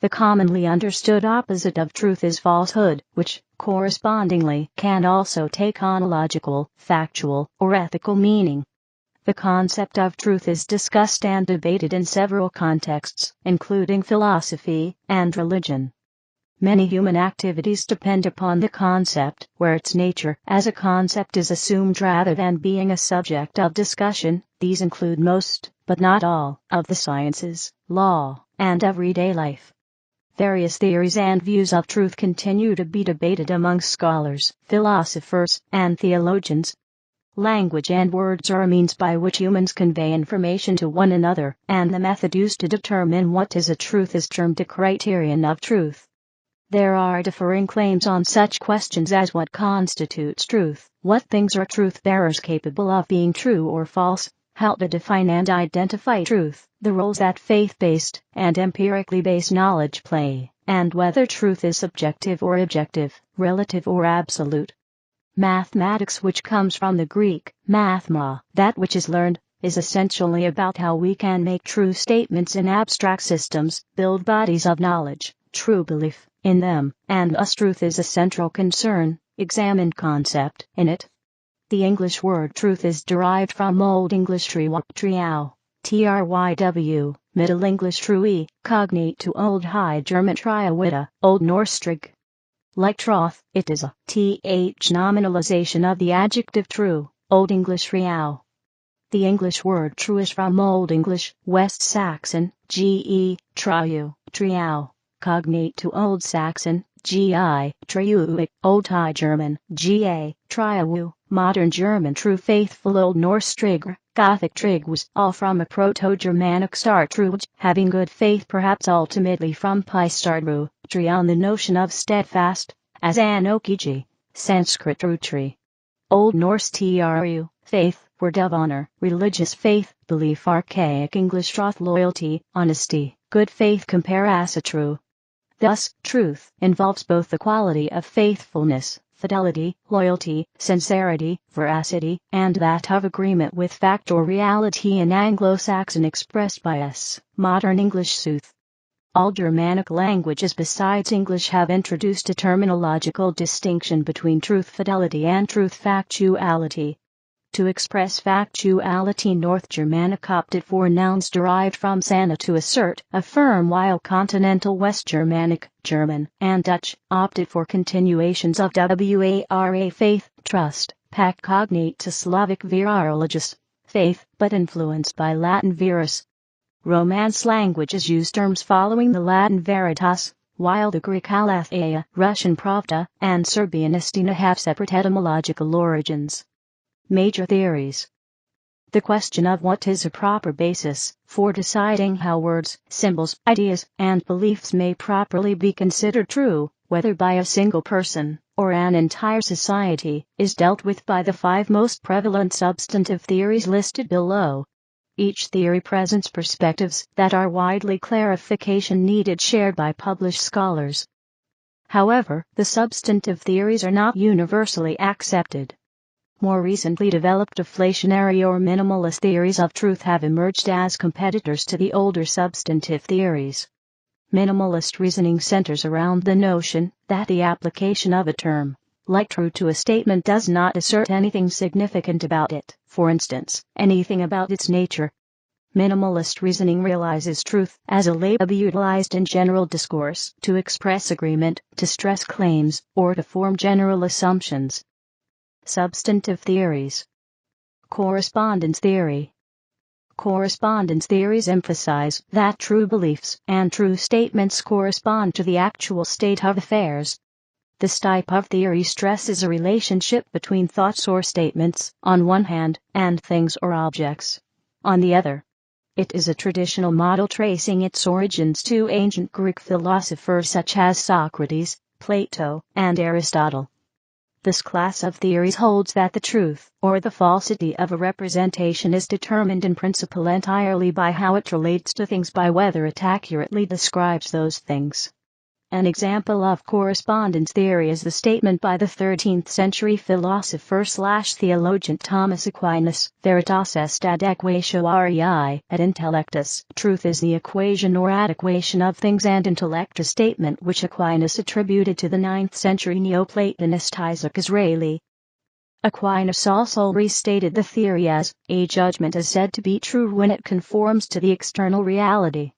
The commonly understood opposite of truth is falsehood, which, correspondingly, can also take on a logical, factual, or ethical meaning. The concept of truth is discussed and debated in several contexts, including philosophy and religion. Many human activities depend upon the concept, where its nature as a concept is assumed rather than being a subject of discussion. These include most, but not all, of the sciences, law, and everyday life. Various theories and views of truth continue to be debated among scholars, philosophers, and theologians. Language and words are a means by which humans convey information to one another, and the method used to determine what is a truth is termed a criterion of truth. There are differing claims on such questions as what constitutes truth, what things are truth-bearers capable of being true or false, how to define and identify truth, the roles that faith-based and empirically based knowledge play, and whether truth is subjective or objective, relative or absolute. Mathematics, which comes from the Greek mathma, that which is learned, is essentially about how we can make true statements in abstract systems, build bodies of knowledge, true belief in them, and thus truth is a central concern, examined concept in it. The English word truth is derived from Old English tryw, tryw, Middle English trui, cognate to Old High German triawita, Old Norse trig. Like troth, it is a th nominalization of the adjective true, Old English real. The English word true is from Old English, West Saxon, ge, triu, triau, cognate to Old Saxon, gi, triuic, Old High German, ga, triu, Modern German true faithful Old Norse trigr, Gothic trigwas, all from a Proto-Germanic start true, having good faith perhaps ultimately from Pistardru, tree on the notion of steadfast, as anokiji, Sanskrit rutri. Old Norse tru, faith, word of honor, religious faith, belief. Archaic English troth, loyalty, honesty, good faith. Compare true. Thus, truth involves both the quality of faithfulness, fidelity, loyalty, sincerity, veracity, and that of agreement with fact or reality in Anglo-Saxon expressed by modern English sooth. All Germanic languages besides English have introduced a terminological distinction between truth fidelity and truth factuality. To express factuality, North Germanic opted for nouns derived from sana to assert, affirm, while Continental West Germanic, German, and Dutch opted for continuations of wara, faith, trust, pact, cognate to Slavic vera, religious, faith, but influenced by Latin verus. Romance languages use terms following the Latin veritas, while the Greek aletheia, Russian pravda, and Serbian istina have separate etymological origins. Major theories. The question of what is a proper basis for deciding how words, symbols, ideas, and beliefs may properly be considered true, whether by a single person or an entire society, is dealt with by the 5 most prevalent substantive theories listed below. Each theory presents perspectives that are widely clarification needed, shared by published scholars. However, the substantive theories are not universally accepted. More recently developed deflationary or minimalist theories of truth have emerged as competitors to the older substantive theories. Minimalist reasoning centers around the notion that the application of a term, like true, to a statement does not assert anything significant about it, for instance, anything about its nature. Minimalist reasoning realizes truth as a label utilized in general discourse to express agreement, to stress claims, or to form general assumptions. Substantive theories. Correspondence theory. Correspondence theories emphasize that true beliefs and true statements correspond to the actual state of affairs. This type of theory stresses a relationship between thoughts or statements, on one hand, and things or objects, on the other. It is a traditional model tracing its origins to ancient Greek philosophers such as Socrates, Plato, and Aristotle. This class of theories holds that the truth or the falsity of a representation is determined in principle entirely by how it relates to things, by whether it accurately describes those things. An example of correspondence theory is the statement by the 13th century philosopher/theologian Thomas Aquinas, Veritas est adequatio arii et intellectus. Truth is the equation or adequation of things and intellect, a statement which Aquinas attributed to the 9th century Neoplatonist Isaac Israeli. Aquinas also restated the theory as, a judgment is said to be true when it conforms to the external reality.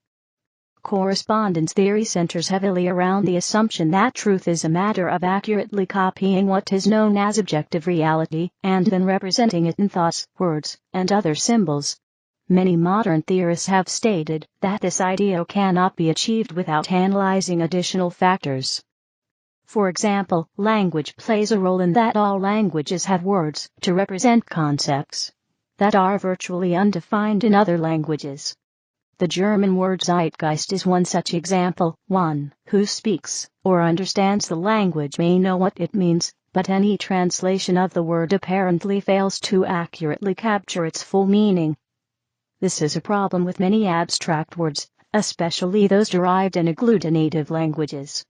Correspondence theory centers heavily around the assumption that truth is a matter of accurately copying what is known as objective reality, and then representing it in thoughts, words, and other symbols. Many modern theorists have stated that this ideal cannot be achieved without analyzing additional factors. For example, language plays a role in that all languages have words to represent concepts that are virtually undefined in other languages. The German word Zeitgeist is one such example. One who speaks or understands the language may know what it means, but any translation of the word apparently fails to accurately capture its full meaning. This is a problem with many abstract words, especially those derived in agglutinative languages.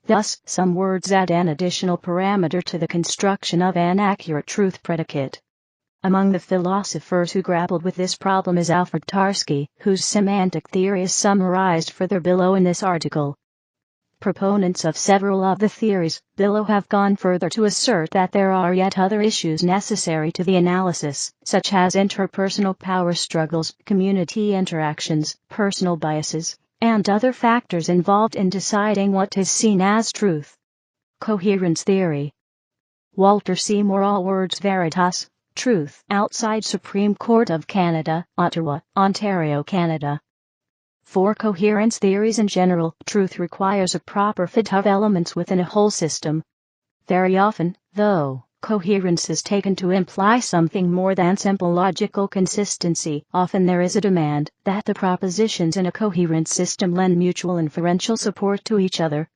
Thus, some words add an additional parameter to the construction of an accurate truth predicate. Among the philosophers who grappled with this problem is Alfred Tarski, whose semantic theory is summarized further below in this article. Proponents of several of the theories below have gone further to assert that there are yet other issues necessary to the analysis, such as interpersonal power struggles, community interactions, personal biases, and other factors involved in deciding what is seen as truth. Coherence Theory. Walter Seymour Allward's Veritas, Truth, outside Supreme Court of Canada, Ottawa, Ontario, Canada. For coherence theories in general, truth requires a proper fit of elements within a whole system. Very often, though, coherence is taken to imply something more than simple logical consistency. Often there is a demand that the propositions in a coherent system lend mutual inferential support to each other.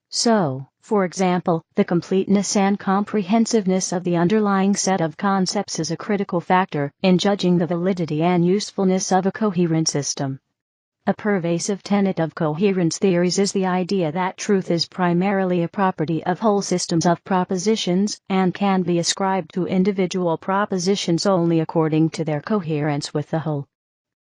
So, for example, the completeness and comprehensiveness of the underlying set of concepts is a critical factor in judging the validity and usefulness of a coherent system. A pervasive tenet of coherence theories is the idea that truth is primarily a property of whole systems of propositions and can be ascribed to individual propositions only according to their coherence with the whole.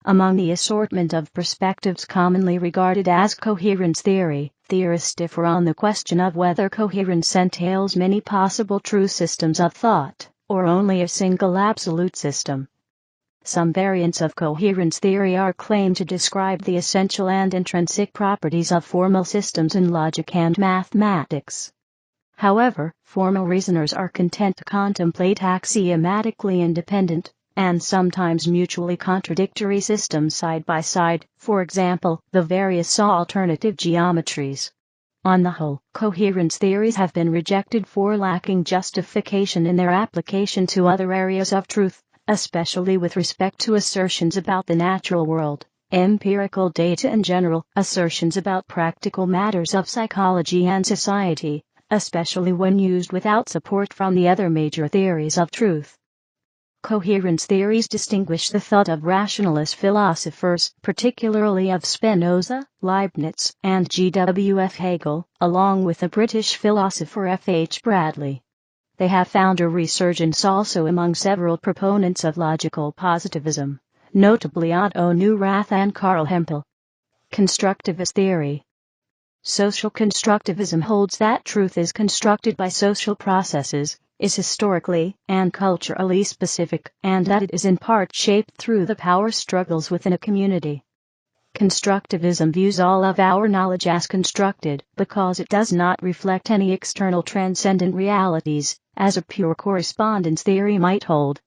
Among the assortment of perspectives commonly regarded as coherence theory, theorists differ on the question of whether coherence entails many possible true systems of thought, or only a single absolute system. Some variants of coherence theory are claimed to describe the essential and intrinsic properties of formal systems in logic and mathematics. However, formal reasoners are content to contemplate axiomatically independent, and sometimes mutually contradictory systems side by side, for example, the various alternative geometries. On the whole, coherence theories have been rejected for lacking justification in their application to other areas of truth, especially with respect to assertions about the natural world, empirical data in general, assertions about practical matters of psychology and society, especially when used without support from the other major theories of truth. Coherence theories distinguish the thought of rationalist philosophers, particularly of Spinoza, Leibniz, and G.W.F. Hegel, along with the British philosopher F.H. Bradley. They have found a resurgence also among several proponents of logical positivism, notably Otto Neurath and Karl Hempel. Constructivist theory. Social constructivism holds that truth is constructed by social processes, is historically and culturally specific, and that it is in part shaped through the power struggles within a community. Constructivism views all of our knowledge as constructed because it does not reflect any external transcendent realities, as a pure correspondence theory might hold.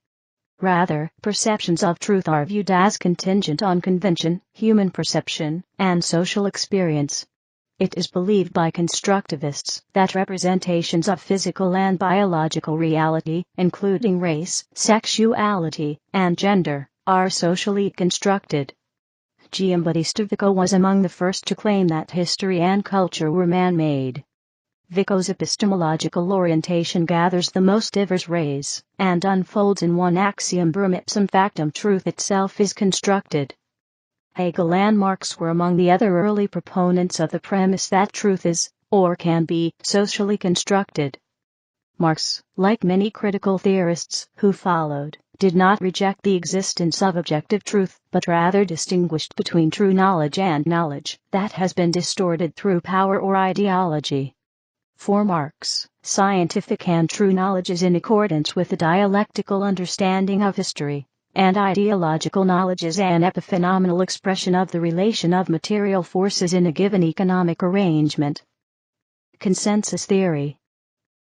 Rather, perceptions of truth are viewed as contingent on convention, human perception, and social experience. It is believed by constructivists that representations of physical and biological reality, including race, sexuality, and gender, are socially constructed. Giambattista Vico was among the first to claim that history and culture were man-made. Vico's epistemological orientation gathers the most diverse rays and unfolds in one axiom: verum ipsum factum, truth itself is constructed. Hegel and Marx were among the other early proponents of the premise that truth is, or can be, socially constructed. Marx, like many critical theorists who followed, did not reject the existence of objective truth, but rather distinguished between true knowledge and knowledge that has been distorted through power or ideology. For Marx, scientific and true knowledge is in accordance with the dialectical understanding of history, and ideological knowledge is an epiphenomenal expression of the relation of material forces in a given economic arrangement. Consensus theory.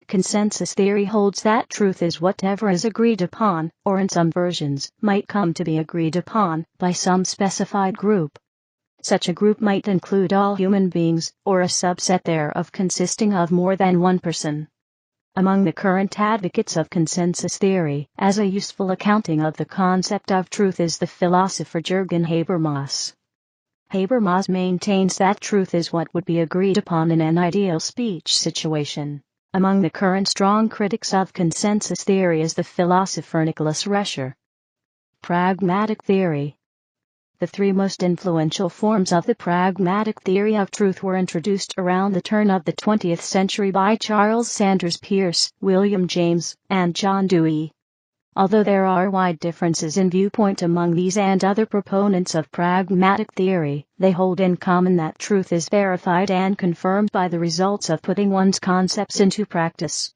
Consensus theory holds that truth is whatever is agreed upon, or in some versions, might come to be agreed upon, by some specified group. Such a group might include all human beings, or a subset thereof consisting of more than one person. Among the current advocates of consensus theory, as a useful accounting of the concept of truth, is the philosopher Jürgen Habermas. Habermas maintains that truth is what would be agreed upon in an ideal speech situation. Among the current strong critics of consensus theory is the philosopher Nicholas Rescher. Pragmatic theory. The three most influential forms of the pragmatic theory of truth were introduced around the turn of the 20th century by Charles Sanders Peirce, William James, and John Dewey. Although there are wide differences in viewpoint among these and other proponents of pragmatic theory, they hold in common that truth is verified and confirmed by the results of putting one's concepts into practice.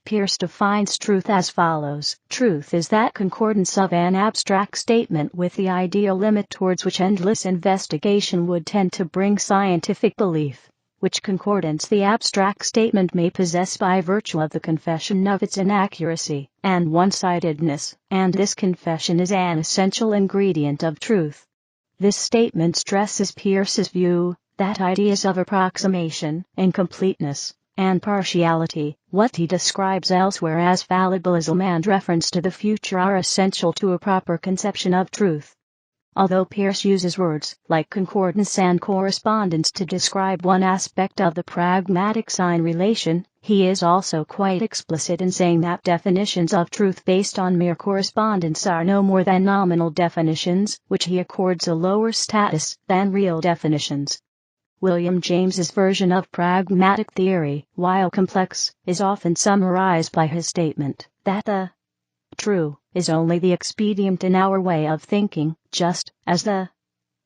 Peirce defines truth as follows: truth is that concordance of an abstract statement with the ideal limit towards which endless investigation would tend to bring scientific belief, which concordance the abstract statement may possess by virtue of the confession of its inaccuracy and one-sidedness, and this confession is an essential ingredient of truth. This statement stresses Peirce's view that ideas of approximation, incompleteness, and partiality, what he describes elsewhere as fallibilism and reference to the future, are essential to a proper conception of truth. Although Peirce uses words like concordance and correspondence to describe one aspect of the pragmatic sign relation, he is also quite explicit in saying that definitions of truth based on mere correspondence are no more than nominal definitions, which he accords a lower status than real definitions. William James's version of pragmatic theory, while complex, is often summarized by his statement that the true is only the expedient in our way of thinking, just as the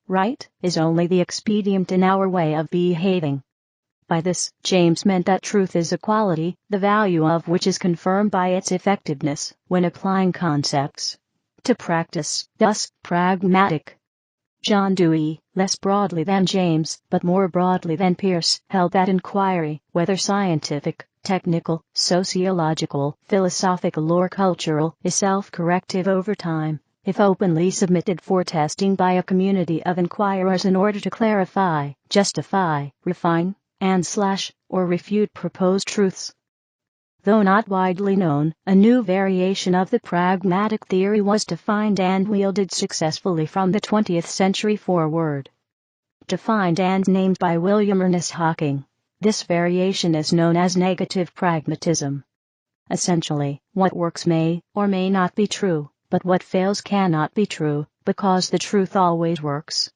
right is only the expedient in our way of behaving. By this, James meant that truth is a quality, the value of which is confirmed by its effectiveness when applying concepts to practice, thus pragmatic. John Dewey, less broadly than James, but more broadly than Peirce, held that inquiry, whether scientific, technical, sociological, philosophical or cultural, is self-corrective over time, if openly submitted for testing by a community of inquirers in order to clarify, justify, refine, and or refute proposed truths. Though not widely known, a new variation of the pragmatic theory was defined and wielded successfully from the 20th century forward. Defined and named by William Ernest Hocking, this variation is known as negative pragmatism. Essentially, what works may or may not be true, but what fails cannot be true, because the truth always works.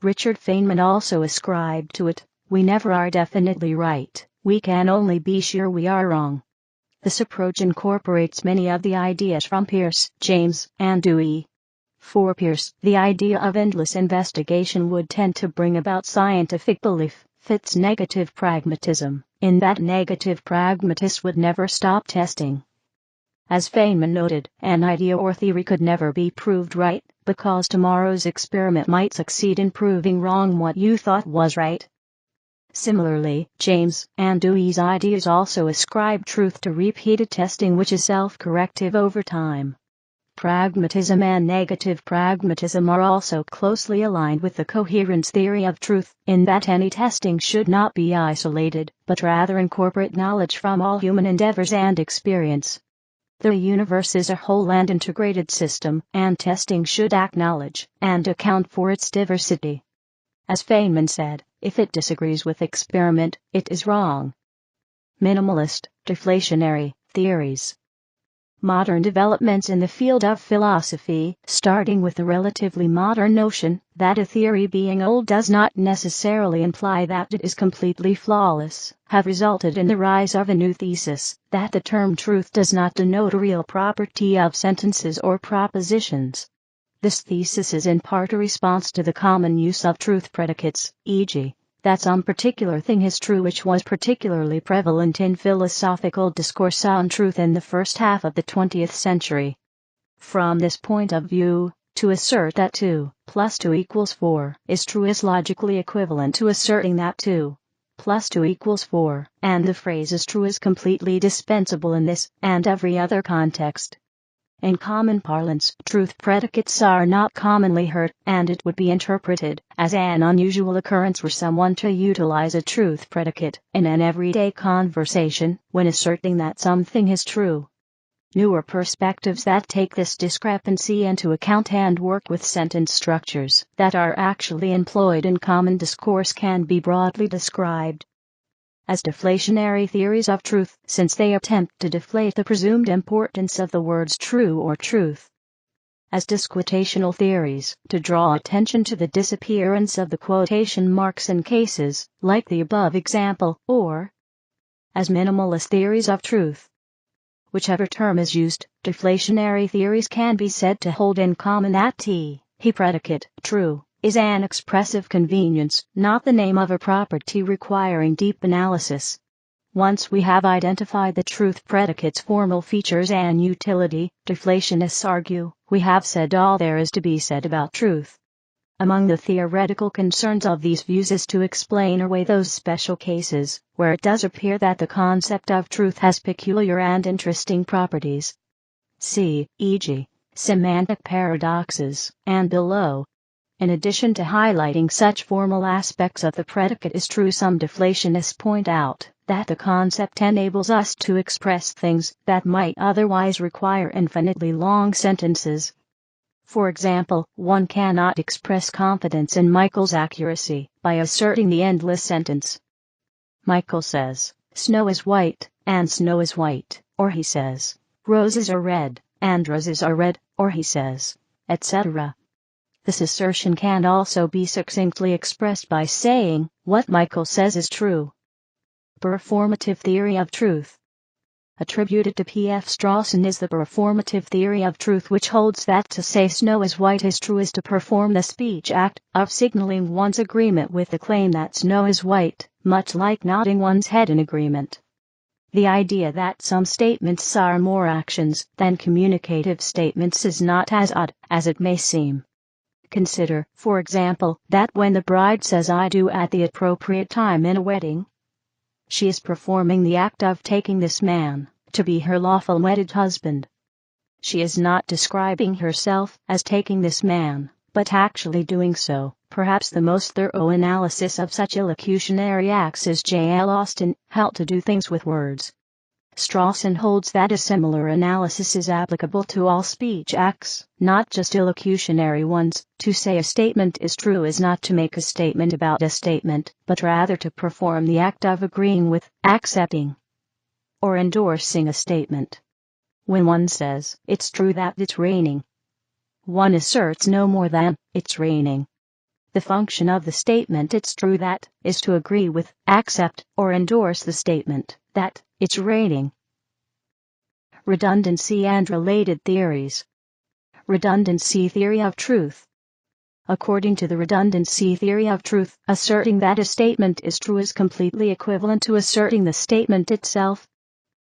Richard Feynman also ascribed to it, we never are definitely right, we can only be sure we are wrong. This approach incorporates many of the ideas from Peirce, James, and Dewey. For Peirce, the idea of endless investigation would tend to bring about scientific belief, fits negative pragmatism, in that negative pragmatists would never stop testing. As Feynman noted, an idea or theory could never be proved right, because tomorrow's experiment might succeed in proving wrong what you thought was right. Similarly, James and Dewey's ideas also ascribe truth to repeated testing, which is self-corrective over time. Pragmatism and negative pragmatism are also closely aligned with the coherence theory of truth, in that any testing should not be isolated, but rather incorporate knowledge from all human endeavors and experience. The universe is a whole and integrated system, and testing should acknowledge and account for its diversity. As Feynman said, if it disagrees with experiment, it is wrong. Minimalist, deflationary theories. Modern developments in the field of philosophy, starting with the relatively modern notion that a theory being old does not necessarily imply that it is completely flawless, have resulted in the rise of a new thesis, that the term truth does not denote a real property of sentences or propositions. This thesis is in part a response to the common use of truth predicates, e.g., that some particular thing is true, which was particularly prevalent in philosophical discourse on truth in the first half of the 20th century. From this point of view, to assert that 2 plus 2 equals 4 is true is logically equivalent to asserting that 2 plus 2 equals 4, and the phrase is true is completely dispensable in this and every other context. In common parlance, truth predicates are not commonly heard, and it would be interpreted as an unusual occurrence for someone to utilize a truth predicate in an everyday conversation when asserting that something is true. Newer perspectives that take this discrepancy into account and work with sentence structures that are actually employed in common discourse can be broadly described as deflationary theories of truth, since they attempt to deflate the presumed importance of the words true or truth. As disquotational theories, to draw attention to the disappearance of the quotation marks in cases like the above example, or as minimalist theories of truth. Whichever term is used, deflationary theories can be said to hold in common that he predicate, true, is an expressive convenience, not the name of a property requiring deep analysis. Once we have identified the truth predicate's formal features and utility, deflationists argue, we have said all there is to be said about truth. Among the theoretical concerns of these views is to explain away those special cases where it does appear that the concept of truth has peculiar and interesting properties. See, e.g., semantic paradoxes, and below. In addition to highlighting such formal aspects of the predicate is true, some deflationists point out that the concept enables us to express things that might otherwise require infinitely long sentences. For example, one cannot express confidence in Michael's accuracy by asserting the endless sentence. Michael says, "Snow is white, and snow is white," or he says, "Roses are red, and roses are red," or he says, etc. This assertion can also be succinctly expressed by saying, what Michael says is true. Performative theory of truth. Attributed to P.F. Strawson is the performative theory of truth, which holds that to say snow is white is true is to perform the speech act of signaling one's agreement with the claim that snow is white, much like nodding one's head in agreement. The idea that some statements are more actions than communicative statements is not as odd as it may seem. Consider, for example, that when the bride says "I do" at the appropriate time in a wedding, she is performing the act of taking this man to be her lawful wedded husband. She is not describing herself as taking this man, but actually doing so. Perhaps the most thorough analysis of such illocutionary acts is J.L. Austin, How to Do Things with Words. Strawson holds that a similar analysis is applicable to all speech acts, not just illocutionary ones. To say a statement is true is not to make a statement about a statement, but rather to perform the act of agreeing with, accepting, or endorsing a statement. When one says, "It's true that it's raining," one asserts no more than, "It's raining." The function of the statement "It's true that" is to agree with, accept, or endorse the statement that it's raining. Redundancy and related theories. Redundancy theory of truth. According to the redundancy theory of truth, asserting that a statement is true is completely equivalent to asserting the statement itself.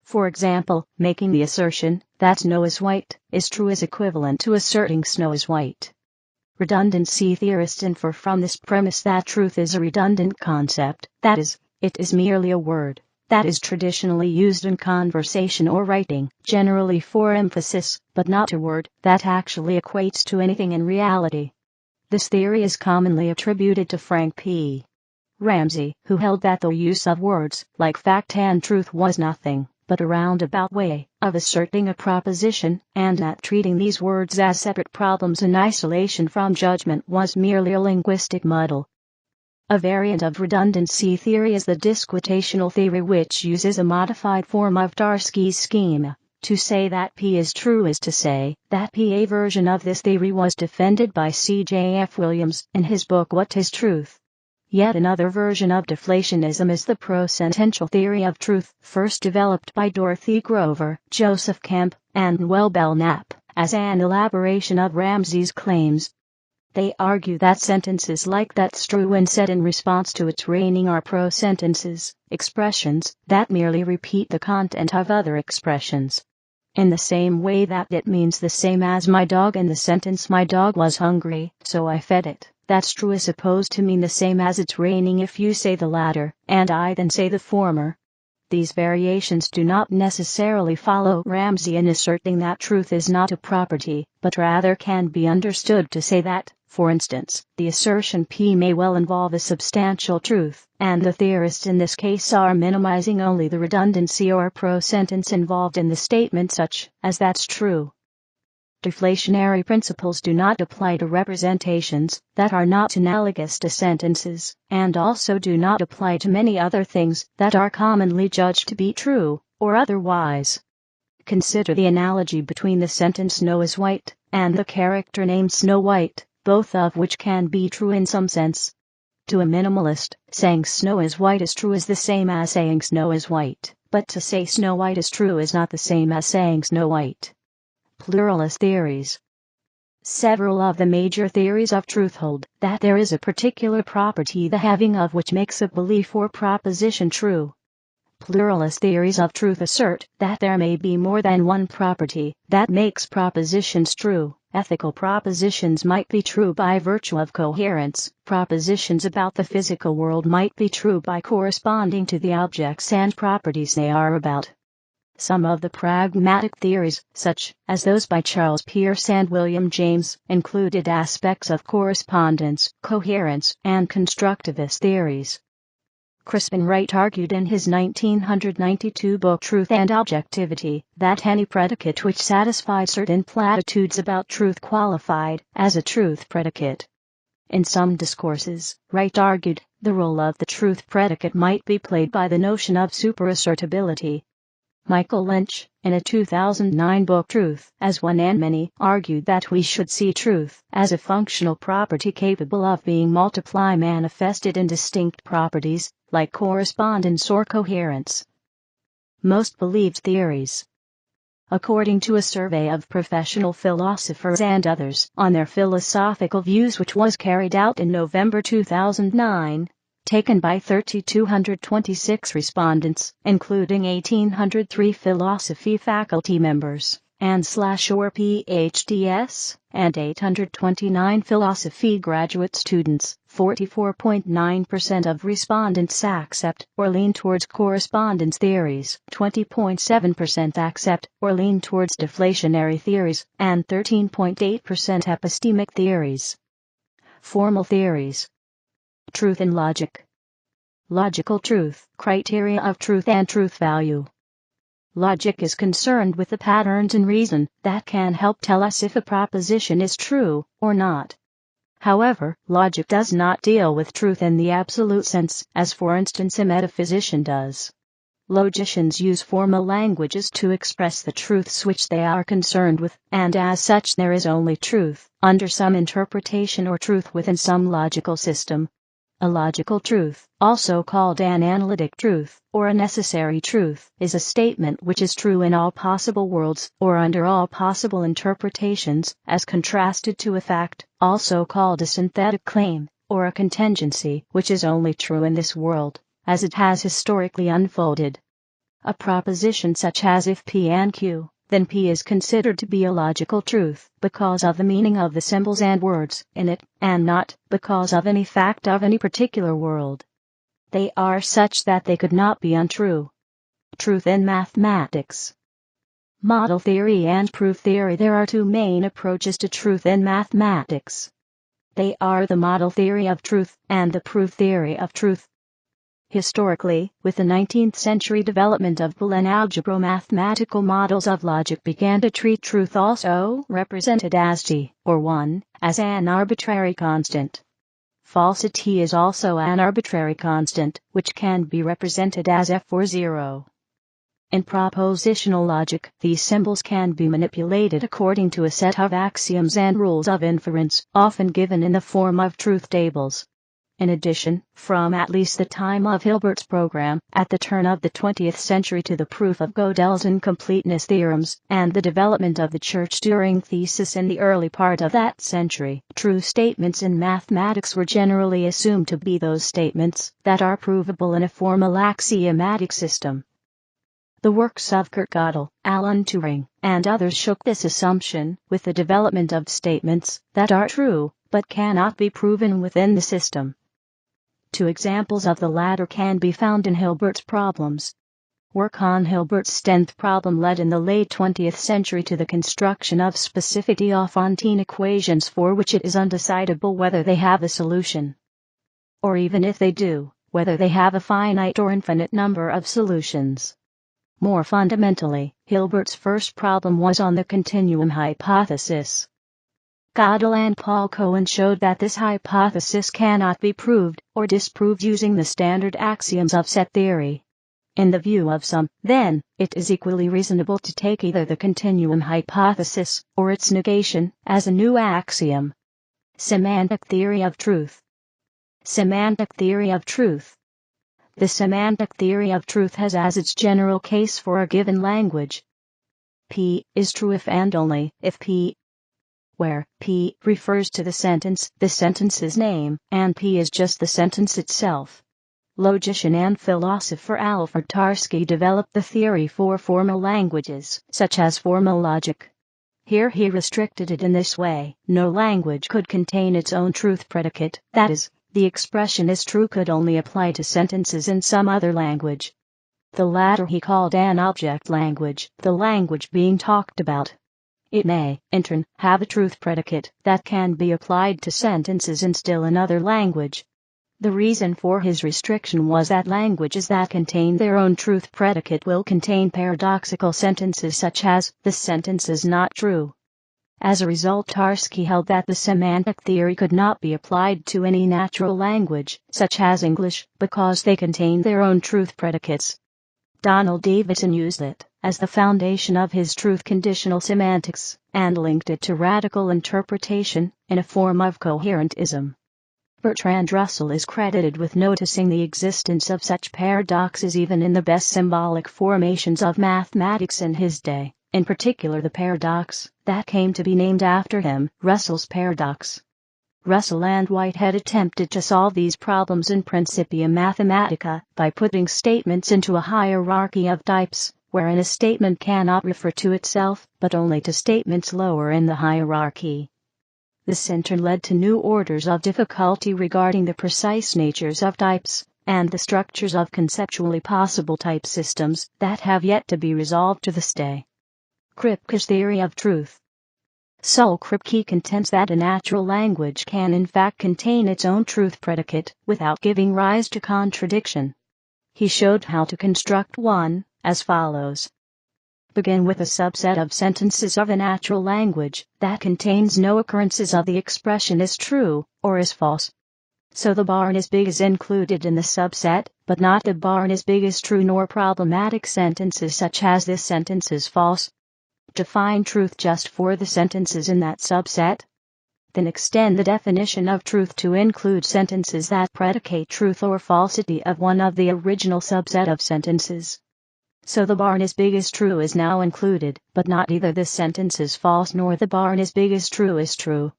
For example, making the assertion that snow is white is true is equivalent to asserting snow is white. Redundancy theorists infer from this premise that truth is a redundant concept, that is, it is merely a word that is traditionally used in conversation or writing, generally for emphasis, but not a word that actually equates to anything in reality. This theory is commonly attributed to Frank P. Ramsey, who held that the use of words like fact and truth was nothing but a roundabout way of asserting a proposition, and that treating these words as separate problems in isolation from judgment was merely a linguistic muddle. A variant of redundancy theory is the disquotational theory, which uses a modified form of Tarski's schema To say that P is true is to say that P. A version of this theory was defended by C.J.F. Williams in his book What is Truth? Yet another version of deflationism is the pro-sentential theory of truth, first developed by Dorothy Grover, Joseph Kemp, and Noel Belknap, as an elaboration of Ramsey's claims. They argue that sentences like "that's true" when said in response to its rating are pro-sentences, expressions that merely repeat the content of other expressions. In the same way that it means the same as "my dog" in the sentence "my dog was hungry, so I fed it." "That's true" is supposed to mean the same as "it's raining" if you say the latter, and I then say the former. These variations do not necessarily follow Ramsey in asserting that truth is not a property, but rather can be understood to say that, for instance, the assertion P may well involve a substantial truth, and the theorists in this case are minimizing only the redundancy or pro-sentence involved in the statement, such as "that's true." Deflationary principles do not apply to representations that are not analogous to sentences, and also do not apply to many other things that are commonly judged to be true, or otherwise. Consider the analogy between the sentence "Snow is white" and the character named Snow White, both of which can be true in some sense. To a minimalist, saying "Snow is white" is true is the same as saying "Snow is white," but to say "Snow White" is true is not the same as saying "Snow White." Pluralist theories. Several of the major theories of truth hold that there is a particular property the having of which makes a belief or proposition true. Pluralist theories of truth assert that there may be more than one property that makes propositions true. Ethical propositions might be true by virtue of coherence. Propositions about the physical world might be true by corresponding to the objects and properties they are about. Some of the pragmatic theories, such as those by Charles Peirce and William James, included aspects of correspondence, coherence, and constructivist theories. Crispin Wright argued in his 1992 book Truth and Objectivity that any predicate which satisfied certain platitudes about truth qualified as a truth predicate. In some discourses, Wright argued, the role of the truth predicate might be played by the notion of superassertability. Michael Lynch, in a 2009 book Truth as One and Many, argued that we should see truth as a functional property capable of being manifested in distinct properties, like correspondence or coherence. Most believed theories. According to a survey of professional philosophers and others on their philosophical views which was carried out in November 2009, taken by 3,226 respondents, including 1,803 philosophy faculty members, and /or PhDs, and 829 philosophy graduate students, 44.9% of respondents accept or lean towards correspondence theories, 20.7% accept or lean towards deflationary theories, and 13.8% epistemic theories. Formal theories. Truth and logic. Logical truth, criteria of truth and truth value. Logic is concerned with the patterns in reason that can help tell us if a proposition is true or not. However, logic does not deal with truth in the absolute sense, as for instance a metaphysician does. Logicians use formal languages to express the truths which they are concerned with, and as such there is only truth under some interpretation or truth within some logical system. A logical truth, also called an analytic truth, or a necessary truth, is a statement which is true in all possible worlds, or under all possible interpretations, as contrasted to a fact, also called a synthetic claim, or a contingency, which is only true in this world, as it has historically unfolded. A proposition such as if P and Q, then P is considered to be a logical truth because of the meaning of the symbols and words in it, and not because of any fact of any particular world. They are such that they could not be untrue. Truth in mathematics. Model theory and proof theory. There are two main approaches to truth in mathematics. They are the model theory of truth and the proof theory of truth. Historically, with the 19th century development of Boolean algebra, mathematical models of logic began to treat truth, also represented as T, or 1, as an arbitrary constant. Falsity is also an arbitrary constant, which can be represented as F or 0. In propositional logic, these symbols can be manipulated according to a set of axioms and rules of inference, often given in the form of truth tables. In addition, from at least the time of Hilbert's program, at the turn of the 20th century to the proof of Gödel's incompleteness theorems, and the development of the Church during Thesis in the early part of that century, true statements in mathematics were generally assumed to be those statements that are provable in a formal axiomatic system. The works of Kurt Gödel, Alan Turing, and others shook this assumption with the development of statements that are true, but cannot be proven within the system. Two examples of the latter can be found in Hilbert's problems. Work on Hilbert's 10th problem led in the late 20th century to the construction of specific Diophantine equations for which it is undecidable whether they have a solution. Or even if they do, whether they have a finite or infinite number of solutions. More fundamentally, Hilbert's first problem was on the continuum hypothesis. Gödel and Paul Cohen showed that this hypothesis cannot be proved or disproved using the standard axioms of set theory. In the view of some, then, it is equally reasonable to take either the continuum hypothesis or its negation as a new axiom. Semantic theory of truth. Semantic theory of truth. The semantic theory of truth has as its general case for a given language. P is true if and only if P, where P refers to the sentence's name, and P is just the sentence itself. Logician and philosopher Alfred Tarski developed the theory for formal languages, such as formal logic. Here he restricted it in this way: no language could contain its own truth predicate, that is, the expression is true could only apply to sentences in some other language. The latter he called an object language, the language being talked about. It may, in turn, have a truth predicate that can be applied to sentences in still another language. The reason for his restriction was that languages that contain their own truth predicate will contain paradoxical sentences such as, "this sentence is not true." As a result, Tarski held that the semantic theory could not be applied to any natural language, such as English, because they contain their own truth predicates. Donald Davidson used it as the foundation of his truth-conditional semantics, and linked it to radical interpretation in a form of coherentism. Bertrand Russell is credited with noticing the existence of such paradoxes even in the best symbolic formations of mathematics in his day, in particular the paradox that came to be named after him, Russell's paradox. Russell and Whitehead attempted to solve these problems in Principia Mathematica by putting statements into a hierarchy of types, wherein a statement cannot refer to itself, but only to statements lower in the hierarchy. This in turn led to new orders of difficulty regarding the precise natures of types, and the structures of conceptually possible type systems that have yet to be resolved to this day. Kripke's theory of truth. Saul Kripke contends that a natural language can in fact contain its own truth predicate without giving rise to contradiction. He showed how to construct one, as follows. Begin with a subset of sentences of a natural language that contains no occurrences of the expression is true or is false. So the barn is big is included in the subset, but not the barn is big is true nor problematic sentences such as this sentence is false. Define truth just for the sentences in that subset. Then extend the definition of truth to include sentences that predicate truth or falsity of one of the original subset of sentences. So the barn is big is true is now included, but not either this sentence is false nor the barn is big is true is true.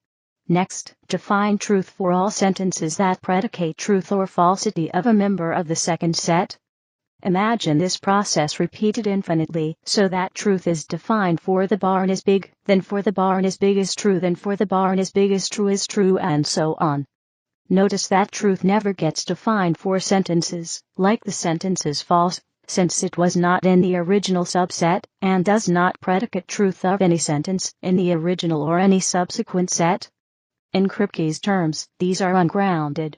Next, define truth for all sentences that predicate truth or falsity of a member of the second set. Imagine this process repeated infinitely, so that truth is defined for the barn is big, then for the barn is big is true, then for the barn is big is true, and so on. Notice that truth never gets defined for sentences, like the sentence is false, since it was not in the original subset, and does not predicate truth of any sentence in the original or any subsequent set. In Kripke's terms, these are ungrounded.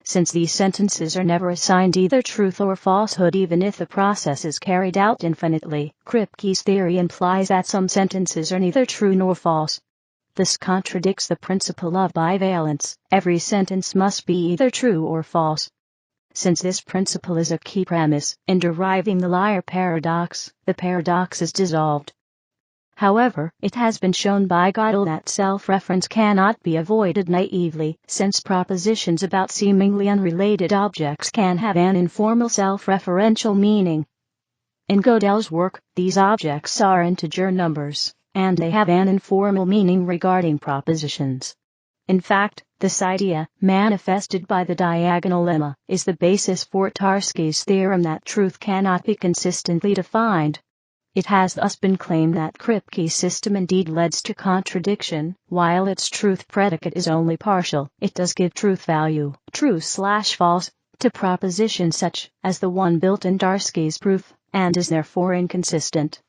Since these sentences are never assigned either truth or falsehood even if the process is carried out infinitely, Kripke's theory implies that some sentences are neither true nor false. This contradicts the principle of bivalence. Every sentence must be either true or false. since this principle is a key premise in deriving the liar paradox, the paradox is dissolved. However, it has been shown by Gödel that self-reference cannot be avoided naively, since propositions about seemingly unrelated objects can have an informal self-referential meaning. In Gödel's work, these objects are integer numbers, and they have an informal meaning regarding propositions. In fact, this idea, manifested by the diagonal lemma, is the basis for Tarski's theorem that truth cannot be consistently defined. It has thus been claimed that Kripke's system indeed leads to contradiction. While its truth predicate is only partial, it does give truth value, true/false, to propositions such as the one built in Tarski's proof, and is therefore inconsistent.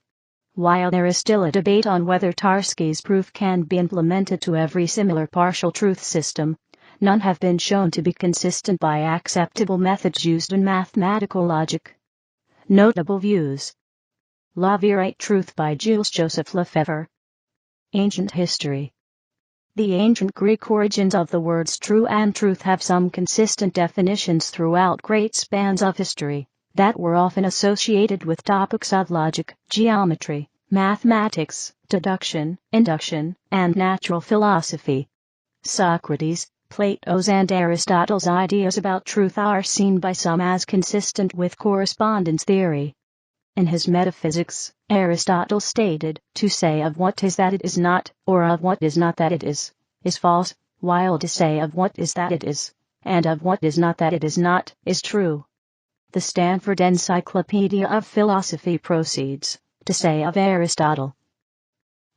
While there is still a debate on whether Tarski's proof can be implemented to every similar partial truth system, none have been shown to be consistent by acceptable methods used in mathematical logic. Notable views. L'Avirate Truth by Jules Joseph Lefebvre. Ancient history. The ancient Greek origins of the words true and truth have some consistent definitions throughout great spans of history that were often associated with topics of logic, geometry, mathematics, deduction, induction, and natural philosophy. Socrates, Plato's and Aristotle's ideas about truth are seen by some as consistent with correspondence theory. In his Metaphysics, Aristotle stated, to say of what is that it is not, or of what is not that it is false, while to say of what is that it is, and of what is not that it is not, is true. The Stanford Encyclopedia of Philosophy proceeds to say of Aristotle.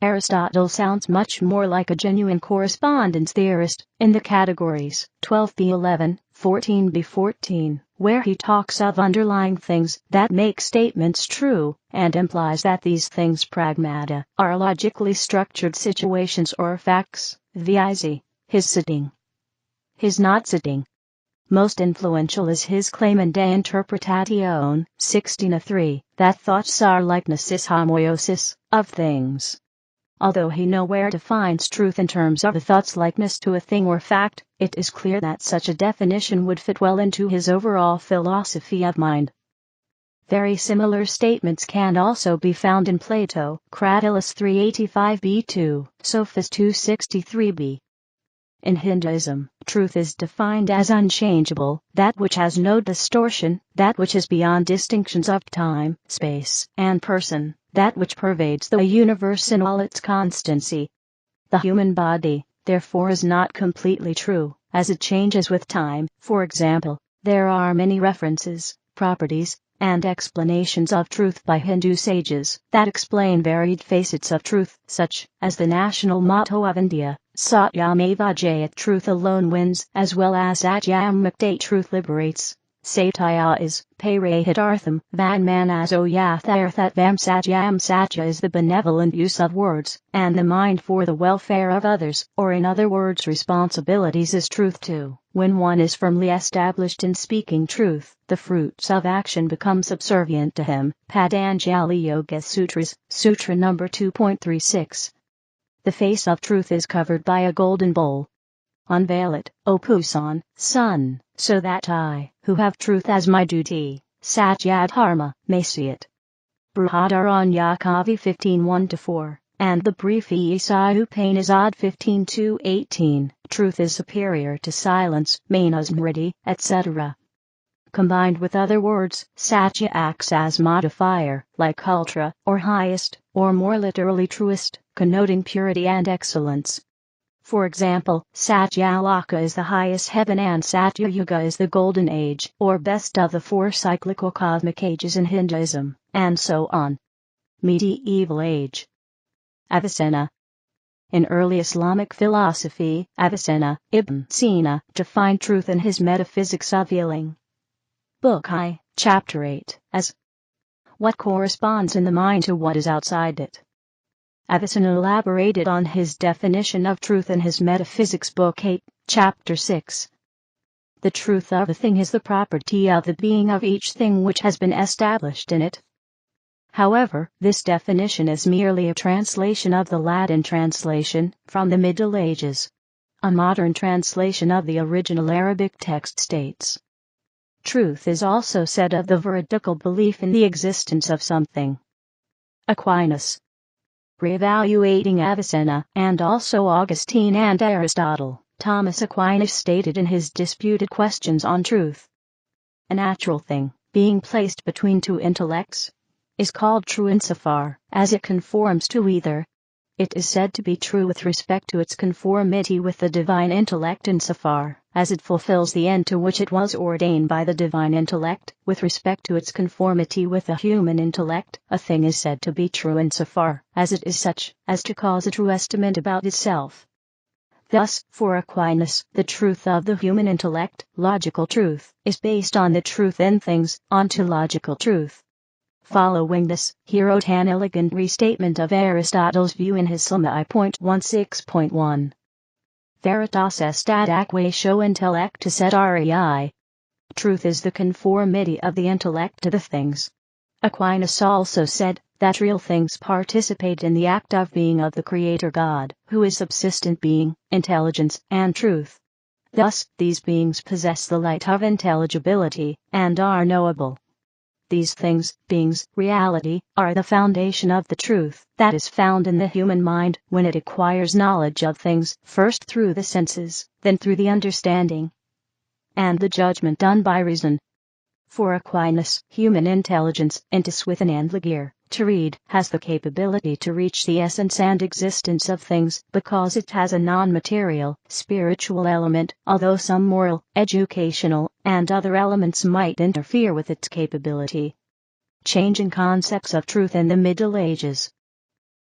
Aristotle sounds much more like a genuine correspondence theorist in the categories 12b11, 14b14, where he talks of underlying things that make statements true, and implies that these things pragmata are logically structured situations or facts, viz. his sitting, his not sitting. Most influential is his claim in De Interpretation, 1603, that thoughts are likenesses homoiosis of things. Although he nowhere defines truth in terms of a thought's likeness to a thing or fact, it is clear that such a definition would fit well into his overall philosophy of mind. Very similar statements can also be found in Plato, Cratylus 385b2, Sophist 263b. In Hinduism, truth is defined as unchangeable, that which has no distortion, that which is beyond distinctions of time, space, and person, that which pervades the universe in all its constancy. The human body, therefore, is not completely true, as it changes with time. For example, there are many references, properties, and explanations of truth by Hindu sages that explain varied facets of truth, such as the national motto of India, Satyameva Jayat, truth alone wins, as well as Satyam Mukte, truth liberates. Satya is Parahitartham, Vanmanaso Yatharthatvam. Satyam, Satya is the benevolent use of words, and the mind for the welfare of others, or in other words responsibilities, is truth too. When one is firmly established in speaking truth, the fruits of action become subservient to him. Patanjali Yoga Sutras, Sutra number 2.36. The face of truth is covered by a golden bowl. Unveil it, O Pusan, son, so that I, who have truth as my duty, Satyadharma, may see it. Brihadaranyakavi 15:1-4, and the brief Isai Upanishad 15:2-18, truth is superior to silence, Manusmriti, etc. Combined with other words, Satya acts as modifier, like ultra, or highest, or more literally truest, connoting purity and excellence. For example, Satyaloka is the highest heaven and Satyayuga is the golden age, or best of the four cyclical cosmic ages in Hinduism, and so on. Medieval age. Avicenna. In early Islamic philosophy, Avicenna, Ibn Sina, defined truth in his Metaphysics of Healing. Book I, Chapter 8, as what corresponds in the mind to what is outside it. Avicenna elaborated on his definition of truth in his Metaphysics Book 8, Chapter 6. The truth of a thing is the property of the being of each thing which has been established in it. However, this definition is merely a translation of the Latin translation from the Middle Ages. A modern translation of the original Arabic text states, Truth is also said of the veridical belief in the existence of something. Aquinas. Re-evaluating Avicenna, and also Augustine and Aristotle, Thomas Aquinas stated in his Disputed Questions on Truth: a natural thing, being placed between two intellects, is called true insofar as it conforms to either. It is said to be true with respect to its conformity with the divine intellect insofar as it fulfills the end to which it was ordained by the divine intellect. With respect to its conformity with the human intellect, a thing is said to be true insofar as it is such as to cause a true estimate about itself. Thus, for Aquinas, the truth of the human intellect, logical truth, is based on the truth in things, ontological truth. Following this, he wrote an elegant restatement of Aristotle's view in his Summa I.16.1. Veritas est ad aequatio intellectus et rei. Truth is the conformity of the intellect to the things. Aquinas also said that real things participate in the act of being of the Creator God, who is subsistent being, intelligence, and truth. Thus, these beings possess the light of intelligibility, and are knowable. These things, beings, reality, are the foundation of the truth that is found in the human mind when it acquires knowledge of things, first through the senses, then through the understanding, and the judgment done by reason. For Aquinas, human intelligence, intus within and ligere, to read, has the capability to reach the essence and existence of things, because it has a non-material, spiritual element, although some moral, educational, and other elements might interfere with its capability. Changing concepts of truth in the Middle Ages.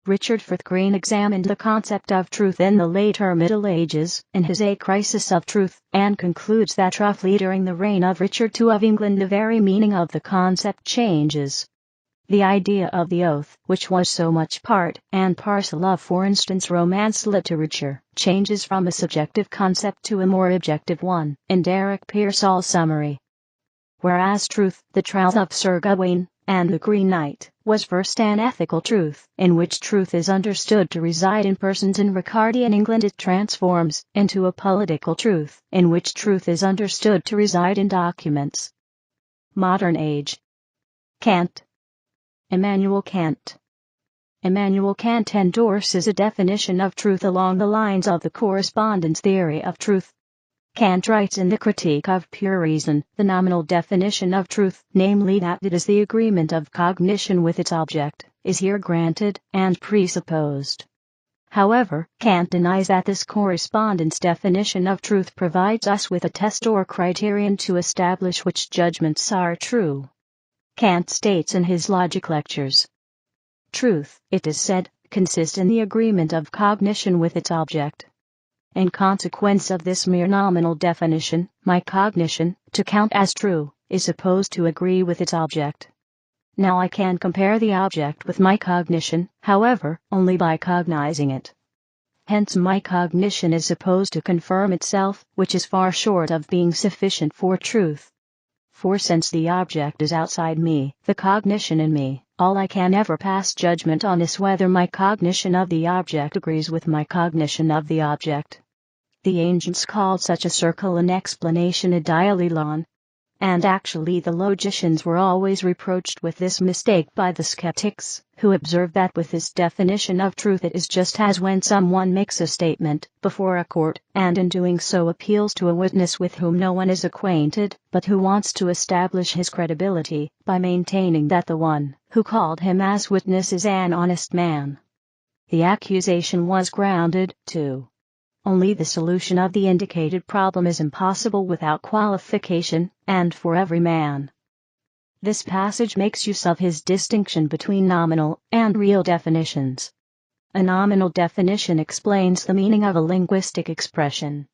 Richard Frithgreen examined the concept of truth in the later Middle Ages, in his A Crisis of Truth, and concludes that roughly during the reign of Richard II of England the very meaning of the concept changes. The idea of the oath, which was so much part and parcel of, for instance, Romance literature, changes from a subjective concept to a more objective one, in Derek Pearsall's summary. Whereas truth, the Trials of Sir Gawain, and the Green Knight, was first an ethical truth, in which truth is understood to reside in persons. In Ricardian England it transforms into a political truth, in which truth is understood to reside in documents. Modern age. Kant. Immanuel Kant. Immanuel Kant endorses a definition of truth along the lines of the correspondence theory of truth. Kant writes in the Critique of Pure Reason, the nominal definition of truth, namely that it is the agreement of cognition with its object, is here granted and presupposed. However, Kant denies that this correspondence definition of truth provides us with a test or criterion to establish which judgments are true. Kant states in his Logic Lectures: truth, it is said, consists in the agreement of cognition with its object. In consequence of this mere nominal definition, my cognition, to count as true, is supposed to agree with its object. Now I can compare the object with my cognition, however, only by cognizing it. Hence my cognition is supposed to confirm itself, which is far short of being sufficient for truth. For since the object is outside me, the cognition in me, all I can ever pass judgment on is whether my cognition of the object agrees with my cognition of the object. The ancients called such a circle in explanation a dialeilon. And actually the logicians were always reproached with this mistake by the skeptics, who observed that with this definition of truth it is just as when someone makes a statement before a court, and in doing so appeals to a witness with whom no one is acquainted, but who wants to establish his credibility by maintaining that the one who called him as witness is an honest man. The accusation was grounded, too. Only the solution of the indicated problem is impossible without qualification, and for every man. This passage makes use of his distinction between nominal and real definitions. A nominal definition explains the meaning of a linguistic expression.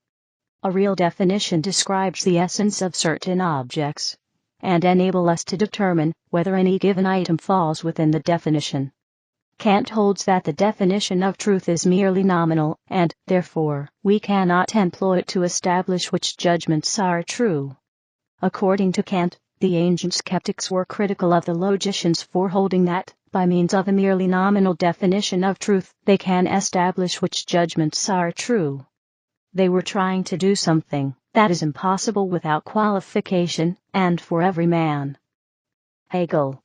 A real definition describes the essence of certain objects, and enables us to determine whether any given item falls within the definition. Kant holds that the definition of truth is merely nominal, and, therefore, we cannot employ it to establish which judgments are true. According to Kant, the ancient skeptics were critical of the logicians for holding that, by means of a merely nominal definition of truth, they can establish which judgments are true. They were trying to do something that is impossible without qualification, and for every man. Hegel.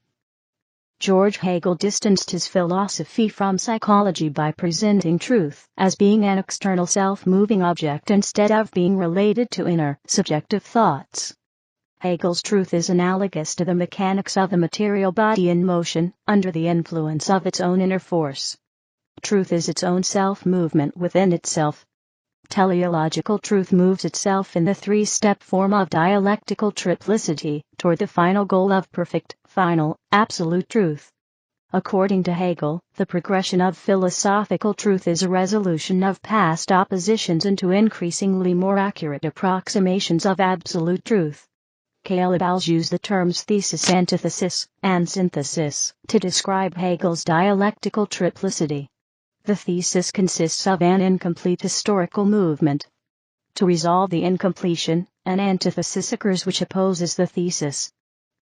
George Hegel distanced his philosophy from psychology by presenting truth as being an external self-moving object instead of being related to inner, subjective thoughts. Hegel's truth is analogous to the mechanics of the material body in motion, under the influence of its own inner force. Truth is its own self-movement within itself. Teleological truth moves itself in the three-step form of dialectical triplicity toward the final goal of perfect, final, absolute truth. According to Hegel, the progression of philosophical truth is a resolution of past oppositions into increasingly more accurate approximations of absolute truth. Calebals use the terms thesis, antithesis, and synthesis to describe Hegel's dialectical triplicity. The thesis consists of an incomplete historical movement. To resolve the incompletion, an antithesis occurs which opposes the thesis.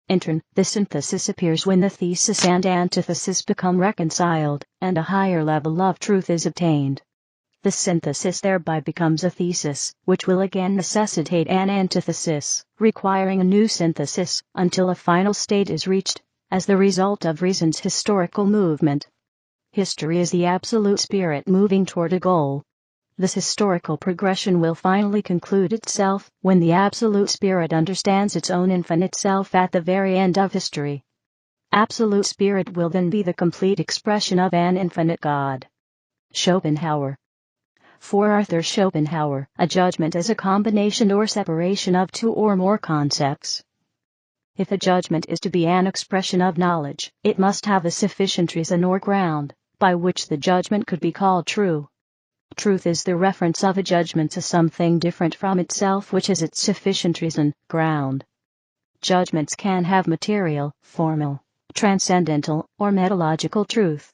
In turn, the synthesis appears when the thesis and antithesis become reconciled, and a higher level of truth is obtained. The synthesis thereby becomes a thesis, which will again necessitate an antithesis, requiring a new synthesis, until a final state is reached, as the result of reason's historical movement. History is the absolute spirit moving toward a goal. This historical progression will finally conclude itself when the absolute spirit understands its own infinite self at the very end of history. Absolute spirit will then be the complete expression of an infinite God. Schopenhauer. For Arthur Schopenhauer, a judgment is a combination or separation of two or more concepts. If a judgment is to be an expression of knowledge, it must have a sufficient reason or ground by which the judgment could be called true. Truth is the reference of a judgment to something different from itself which is its sufficient reason, ground. Judgments can have material, formal, transcendental, or metalogical truth.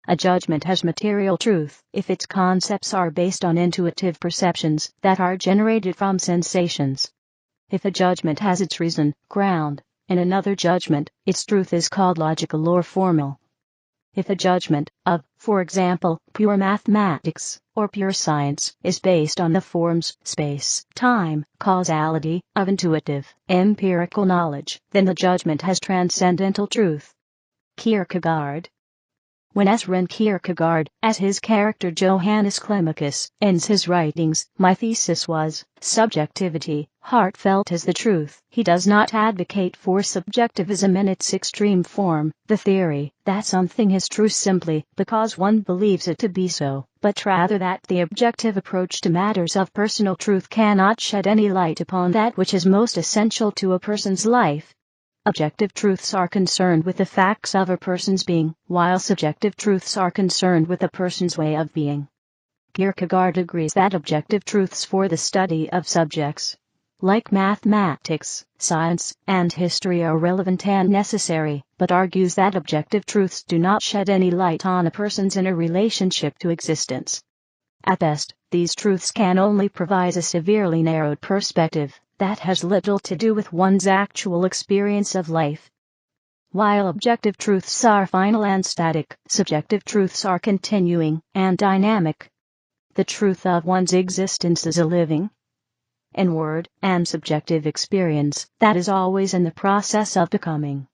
A judgment has material truth if its concepts are based on intuitive perceptions that are generated from sensations. If a judgment has its reason, ground, in another judgment, its truth is called logical or formal. If a judgment of, for example, pure mathematics, or pure science, is based on the forms, space, time, causality, of intuitive, empirical knowledge, then the judgment has transcendental truth. Kierkegaard. When Søren Kierkegaard, as his character Johannes Climacus, ends his writings, my thesis was, subjectivity, heartfelt as the truth. He does not advocate for subjectivism in its extreme form, the theory that something is true simply because one believes it to be so, but rather that the objective approach to matters of personal truth cannot shed any light upon that which is most essential to a person's life. Objective truths are concerned with the facts of a person's being, while subjective truths are concerned with a person's way of being. Kierkegaard agrees that objective truths for the study of subjects, like mathematics, science, and history, are relevant and necessary, but argues that objective truths do not shed any light on a person's inner relationship to existence. At best, these truths can only provide a severely narrowed perspective that has little to do with one's actual experience of life. While objective truths are final and static, subjective truths are continuing and dynamic. The truth of one's existence is a living, inward, and subjective experience that is always in the process of becoming.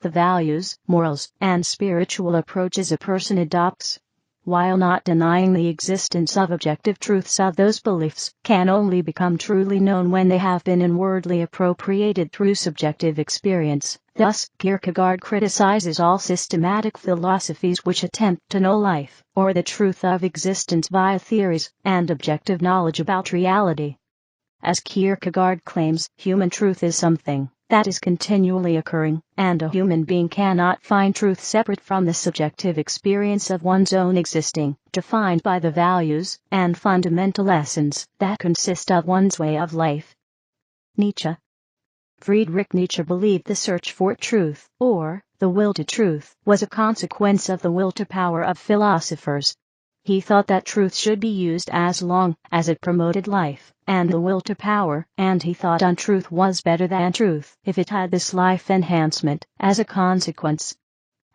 The values, morals, and spiritual approaches a person adopts, while not denying the existence of objective truths of those beliefs, can only become truly known when they have been inwardly appropriated through subjective experience. Thus, Kierkegaard criticizes all systematic philosophies which attempt to know life, or the truth of existence via theories and objective knowledge about reality. As Kierkegaard claims, human truth is something that is continually occurring, and a human being cannot find truth separate from the subjective experience of one's own existing, defined by the values and fundamental lessons that consist of one's way of life. Nietzsche. Friedrich Nietzsche believed the search for truth, or the will to truth, was a consequence of the will to power of philosophers. He thought that truth should be used as long as it promoted life and the will to power, and he thought untruth was better than truth if it had this life enhancement as a consequence.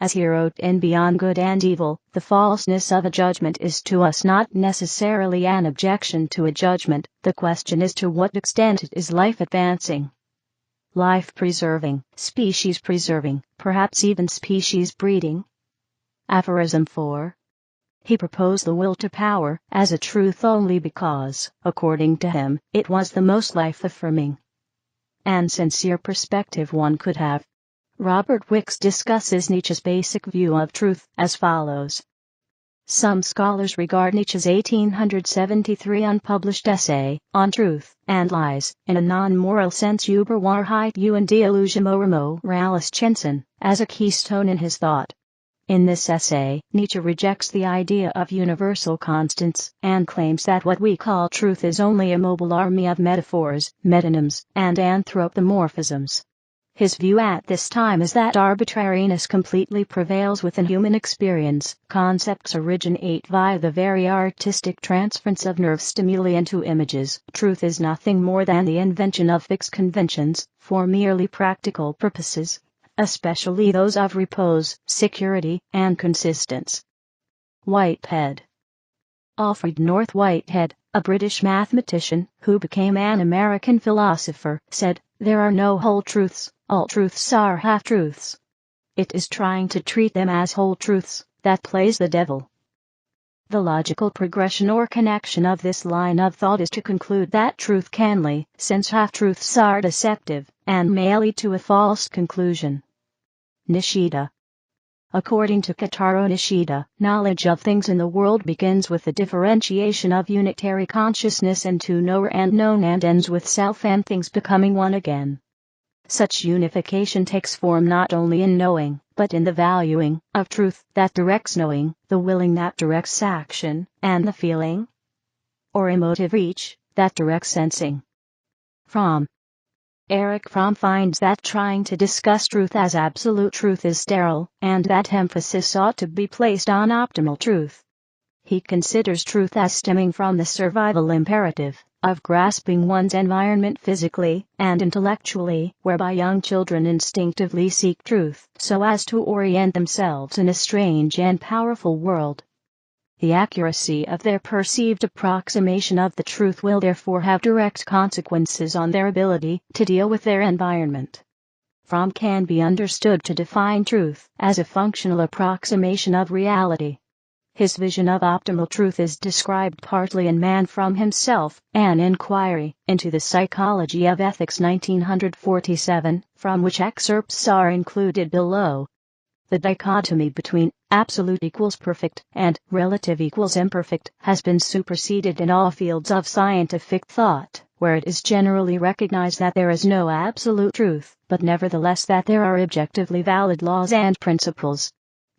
As he wrote in Beyond Good and Evil, the falseness of a judgment is to us not necessarily an objection to a judgment, the question is to what extent it is life-advancing, life-preserving, species-preserving, perhaps even species-breeding. Aphorism 4. He proposed the will to power as a truth only because, according to him, it was the most life-affirming and sincere perspective one could have. Robert Wicks discusses Nietzsche's basic view of truth as follows. Some scholars regard Nietzsche's 1873 unpublished essay, On Truth and Lies, in a non-moral sense über Wahrheit und die Illusion Moraliscensen, as a keystone in his thought. In this essay, Nietzsche rejects the idea of universal constants, and claims that what we call truth is only a mobile army of metaphors, metonyms, and anthropomorphisms. His view at this time is that arbitrariness completely prevails within human experience. Concepts originate via the very artistic transference of nerve stimuli into images. Truth is nothing more than the invention of fixed conventions, for merely practical purposes, especially those of repose, security, and consistence. Whitehead. Alfred North Whitehead, a British mathematician who became an American philosopher, said, "There are no whole truths, all truths are half-truths. It is trying to treat them as whole truths that plays the devil." The logical progression or connection of this line of thought is to conclude that truth can lie, since half-truths are deceptive, and may lead to a false conclusion. Nishida. According to Kotaro Nishida, knowledge of things in the world begins with the differentiation of unitary consciousness into knower and known and ends with self and things becoming one again. Such unification takes form not only in knowing, but in the valuing of truth that directs knowing, the willing that directs action, and the feeling or emotive reach that directs sensing. From Erich Fromm finds that trying to discuss truth as absolute truth is sterile, and that emphasis ought to be placed on optimal truth. He considers truth as stemming from the survival imperative of grasping one's environment physically and intellectually, whereby young children instinctively seek truth so as to orient themselves in a strange and powerful world. The accuracy of their perceived approximation of the truth will therefore have direct consequences on their ability to deal with their environment. Fromm can be understood to define truth as a functional approximation of reality. His vision of optimal truth is described partly in Man from Himself, an inquiry into the psychology of ethics 1947, from which excerpts are included below. The dichotomy between absolute equals perfect and relative equals imperfect has been superseded in all fields of scientific thought, where it is generally recognized that there is no absolute truth, but nevertheless that there are objectively valid laws and principles.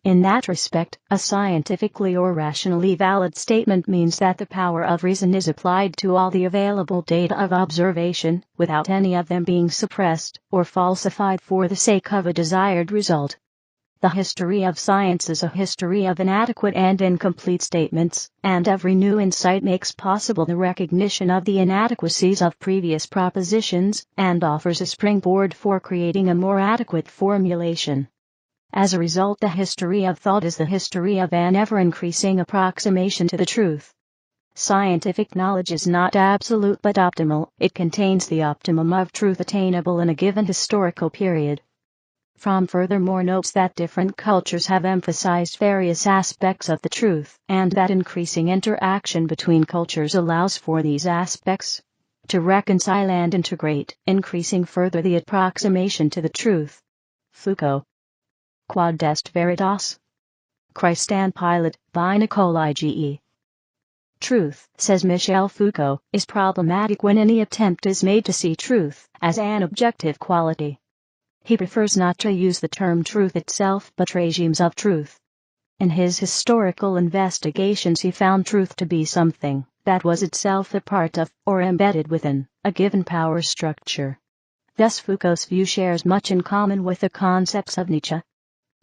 In that respect, a scientifically or rationally valid statement means that the power of reason is applied to all the available data of observation, without any of them being suppressed or falsified for the sake of a desired result. The history of science is a history of inadequate and incomplete statements, and every new insight makes possible the recognition of the inadequacies of previous propositions, and offers a springboard for creating a more adequate formulation. As a result, the history of thought is the history of an ever-increasing approximation to the truth. Scientific knowledge is not absolute but optimal. It contains the optimum of truth attainable in a given historical period. Fromm furthermore notes that different cultures have emphasized various aspects of the truth, and that increasing interaction between cultures allows for these aspects to reconcile and integrate, increasing further the approximation to the truth. Foucault. Quod est veritas? Christ and Pilate, by Nicolai Ge. Truth, says Michel Foucault, is problematic when any attempt is made to see truth as an objective quality. He prefers not to use the term truth itself but regimes of truth. In his historical investigations he found truth to be something that was itself a part of, or embedded within, a given power structure. Thus Foucault's view shares much in common with the concepts of Nietzsche.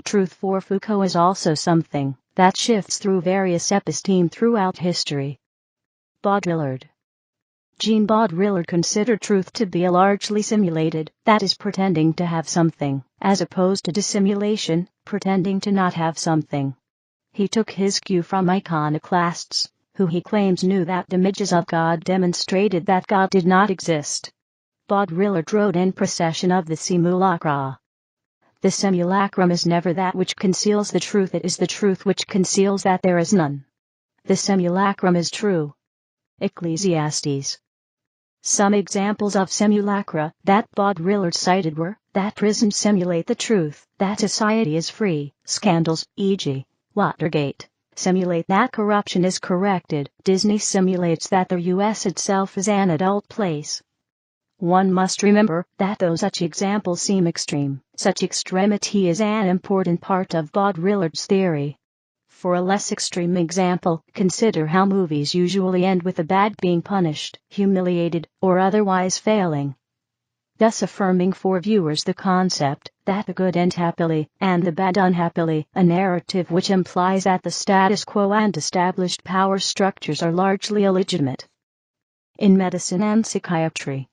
Truth for Foucault is also something that shifts through various episteme throughout history. Baudrillard. Jean Baudrillard considered truth to be a largely simulated, that is pretending to have something, as opposed to dissimulation, pretending to not have something. He took his cue from iconoclasts, who he claims knew that images of God demonstrated that God did not exist. Baudrillard wrote in Procession of the Simulacra. The simulacrum is never that which conceals the truth, it is the truth which conceals that there is none. The simulacrum is true. Ecclesiastes. Some examples of simulacra that Baudrillard cited were that prisons simulate the truth, that society is free, scandals, e.g., Watergate, simulate that corruption is corrected, Disney simulates that the U.S. itself is an adult place. One must remember that though such examples seem extreme, such extremity is an important part of Baudrillard's theory. For a less extreme example, consider how movies usually end with the bad being punished, humiliated, or otherwise failing, thus affirming for viewers the concept that the good end happily and the bad unhappily, a narrative which implies that the status quo and established power structures are largely illegitimate. In medicine and psychiatry,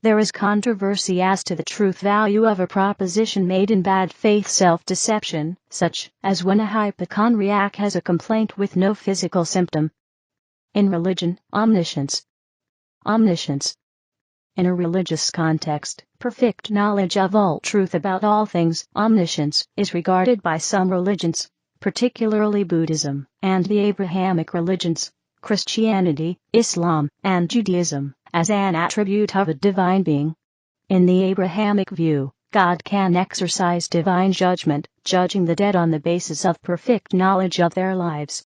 there is controversy as to the truth value of a proposition made in bad faith self-deception, such as when a hypochondriac has a complaint with no physical symptom. In religion, omniscience. In a religious context, perfect knowledge of all truth about all things, omniscience, is regarded by some religions, particularly Buddhism, and the Abrahamic religions, Christianity, Islam, and Judaism, as an attribute of a divine being. In the Abrahamic view, God can exercise divine judgment, judging the dead on the basis of perfect knowledge of their lives.